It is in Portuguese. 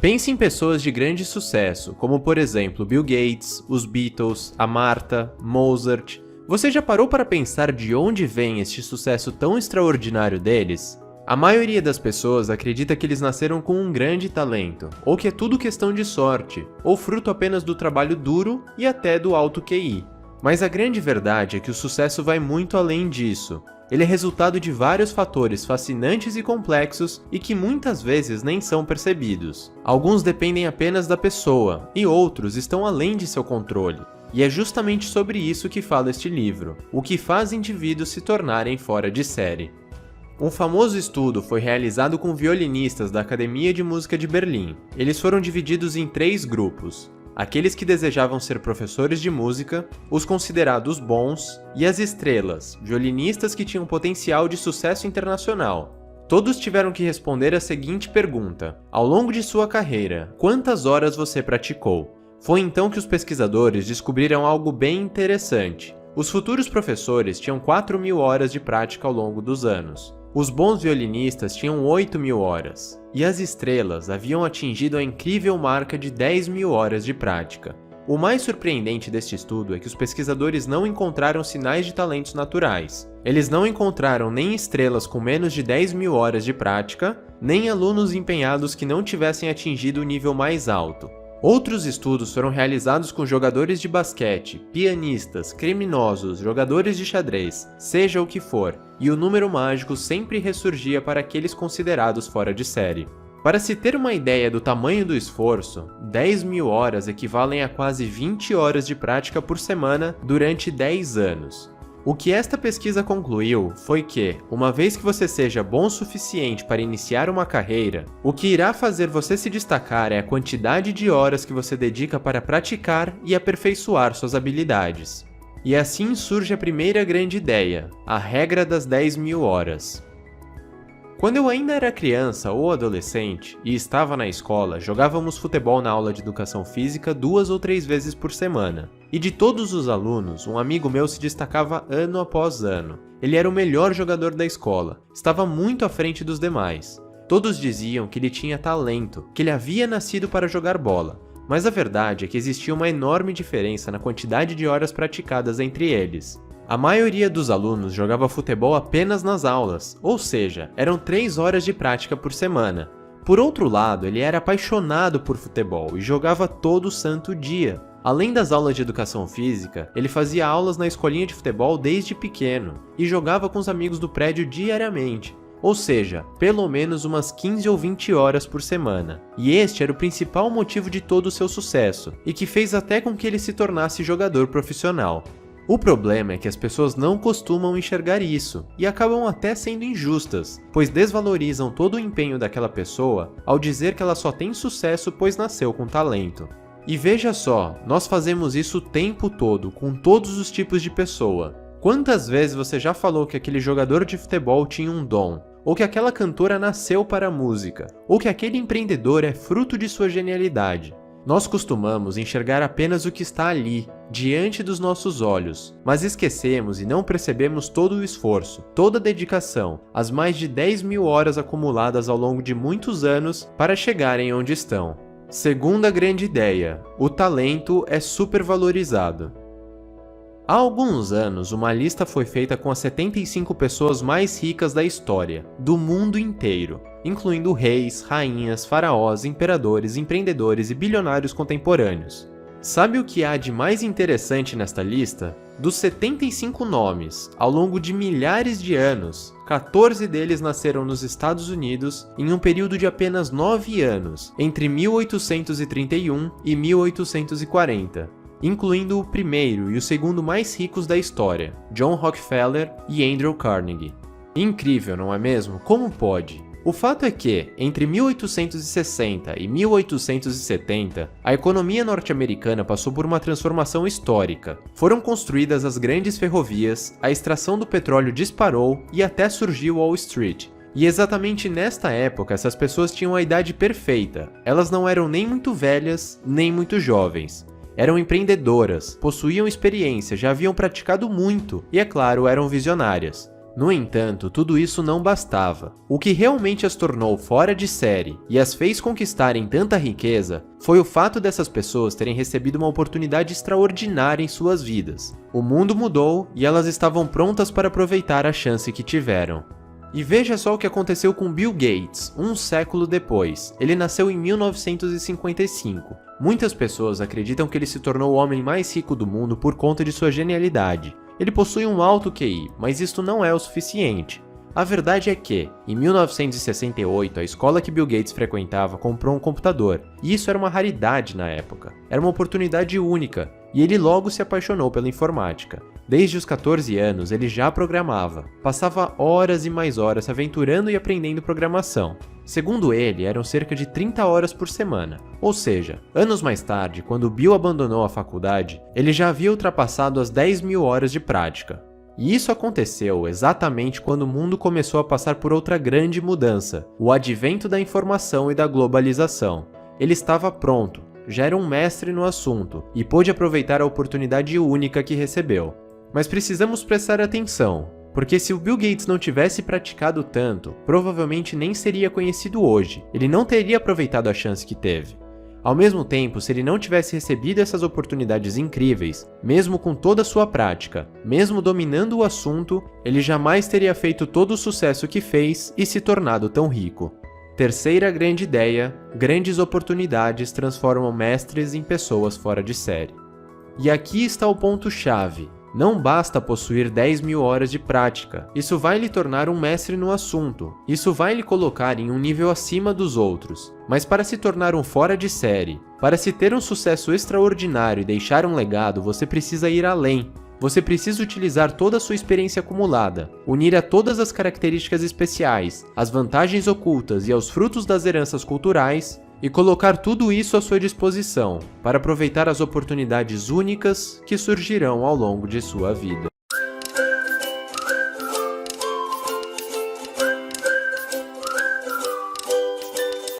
Pense em pessoas de grande sucesso, como por exemplo Bill Gates, os Beatles, a Martha, Mozart. Você já parou para pensar de onde vem este sucesso tão extraordinário deles? A maioria das pessoas acredita que eles nasceram com um grande talento, ou que é tudo questão de sorte, ou fruto apenas do trabalho duro e até do alto QI. Mas a grande verdade é que o sucesso vai muito além disso. Ele é resultado de vários fatores fascinantes e complexos e que muitas vezes nem são percebidos. Alguns dependem apenas da pessoa, e outros estão além de seu controle. E é justamente sobre isso que fala este livro, o que faz indivíduos se tornarem fora de série. Um famoso estudo foi realizado com violinistas da Academia de Música de Berlim. Eles foram divididos em 3 grupos. Aqueles que desejavam ser professores de música, os considerados bons e as estrelas, violinistas que tinham potencial de sucesso internacional. Todos tiveram que responder a seguinte pergunta: ao longo de sua carreira, quantas horas você praticou? Foi então que os pesquisadores descobriram algo bem interessante. Os futuros professores tinham 4.000 horas de prática ao longo dos anos. Os bons violinistas tinham 8.000 horas, e as estrelas haviam atingido a incrível marca de 10.000 horas de prática. O mais surpreendente deste estudo é que os pesquisadores não encontraram sinais de talentos naturais. Eles não encontraram nem estrelas com menos de 10.000 horas de prática, nem alunos empenhados que não tivessem atingido o nível mais alto. Outros estudos foram realizados com jogadores de basquete, pianistas, criminosos, jogadores de xadrez, seja o que for, e o número mágico sempre ressurgia para aqueles considerados fora de série. Para se ter uma ideia do tamanho do esforço, 10.000 horas equivalem a quase 20 horas de prática por semana durante 10 anos. O que esta pesquisa concluiu foi que, uma vez que você seja bom o suficiente para iniciar uma carreira, o que irá fazer você se destacar é a quantidade de horas que você dedica para praticar e aperfeiçoar suas habilidades. E assim surge a primeira grande ideia, a regra das 10.000 horas. Quando eu ainda era criança ou adolescente e estava na escola, jogávamos futebol na aula de educação física 2 ou 3 vezes por semana. E de todos os alunos, um amigo meu se destacava ano após ano. Ele era o melhor jogador da escola, estava muito à frente dos demais. Todos diziam que ele tinha talento, que ele havia nascido para jogar bola. Mas a verdade é que existia uma enorme diferença na quantidade de horas praticadas entre eles. A maioria dos alunos jogava futebol apenas nas aulas, ou seja, eram 3 horas de prática por semana. Por outro lado, ele era apaixonado por futebol e jogava todo santo dia. Além das aulas de educação física, ele fazia aulas na escolinha de futebol desde pequeno e jogava com os amigos do prédio diariamente. Ou seja, pelo menos umas 15 ou 20 horas por semana. E este era o principal motivo de todo o seu sucesso, e que fez até com que ele se tornasse jogador profissional. O problema é que as pessoas não costumam enxergar isso, e acabam até sendo injustas, pois desvalorizam todo o empenho daquela pessoa ao dizer que ela só tem sucesso pois nasceu com talento. E veja só, nós fazemos isso o tempo todo, com todos os tipos de pessoa. Quantas vezes você já falou que aquele jogador de futebol tinha um dom, ou que aquela cantora nasceu para a música, ou que aquele empreendedor é fruto de sua genialidade? Nós costumamos enxergar apenas o que está ali, diante dos nossos olhos, mas esquecemos e não percebemos todo o esforço, toda a dedicação, as mais de 10.000 horas acumuladas ao longo de muitos anos para chegarem onde estão. Segunda grande ideia: o talento é supervalorizado. Há alguns anos, uma lista foi feita com as 75 pessoas mais ricas da história, do mundo inteiro, incluindo reis, rainhas, faraós, imperadores, empreendedores e bilionários contemporâneos. Sabe o que há de mais interessante nesta lista? Dos 75 nomes, ao longo de milhares de anos, 14 deles nasceram nos Estados Unidos em um período de apenas 9 anos, entre 1831 e 1840. Incluindo o primeiro e o segundo mais ricos da história, John Rockefeller e Andrew Carnegie. Incrível, não é mesmo? Como pode? O fato é que, entre 1860 e 1870, a economia norte-americana passou por uma transformação histórica. Foram construídas as grandes ferrovias, a extração do petróleo disparou e até surgiu Wall Street. E exatamente nesta época, essas pessoas tinham a idade perfeita. Elas não eram nem muito velhas, nem muito jovens. Eram empreendedoras, possuíam experiência, já haviam praticado muito e, é claro, eram visionárias. No entanto, tudo isso não bastava. O que realmente as tornou fora de série e as fez conquistarem tanta riqueza foi o fato dessas pessoas terem recebido uma oportunidade extraordinária em suas vidas. O mundo mudou e elas estavam prontas para aproveitar a chance que tiveram. E veja só o que aconteceu com Bill Gates, um século depois. Ele nasceu em 1955. Muitas pessoas acreditam que ele se tornou o homem mais rico do mundo por conta de sua genialidade. Ele possui um alto QI, mas isto não é o suficiente. A verdade é que, em 1968, a escola que Bill Gates frequentava comprou um computador, e isso era uma raridade na época. Era uma oportunidade única, e ele logo se apaixonou pela informática. Desde os 14 anos, ele já programava. Passava horas e mais horas se aventurando e aprendendo programação. Segundo ele, eram cerca de 30 horas por semana. Ou seja, anos mais tarde, quando Bill abandonou a faculdade, ele já havia ultrapassado as 10.000 horas de prática. E isso aconteceu exatamente quando o mundo começou a passar por outra grande mudança, o advento da informação e da globalização. Ele estava pronto, já era um mestre no assunto, e pôde aproveitar a oportunidade única que recebeu. Mas precisamos prestar atenção, porque se o Bill Gates não tivesse praticado tanto, provavelmente nem seria conhecido hoje, ele não teria aproveitado a chance que teve. Ao mesmo tempo, se ele não tivesse recebido essas oportunidades incríveis, mesmo com toda a sua prática, mesmo dominando o assunto, ele jamais teria feito todo o sucesso que fez e se tornado tão rico. Terceira grande ideia: grandes oportunidades transformam mestres em pessoas fora de série. E aqui está o ponto-chave. Não basta possuir 10.000 horas de prática, isso vai lhe tornar um mestre no assunto, isso vai lhe colocar em um nível acima dos outros. Mas para se tornar um fora de série, para se ter um sucesso extraordinário e deixar um legado, você precisa ir além. Você precisa utilizar toda a sua experiência acumulada, unir a todas as características especiais, as vantagens ocultas e aos frutos das heranças culturais, e colocar tudo isso à sua disposição para aproveitar as oportunidades únicas que surgirão ao longo de sua vida.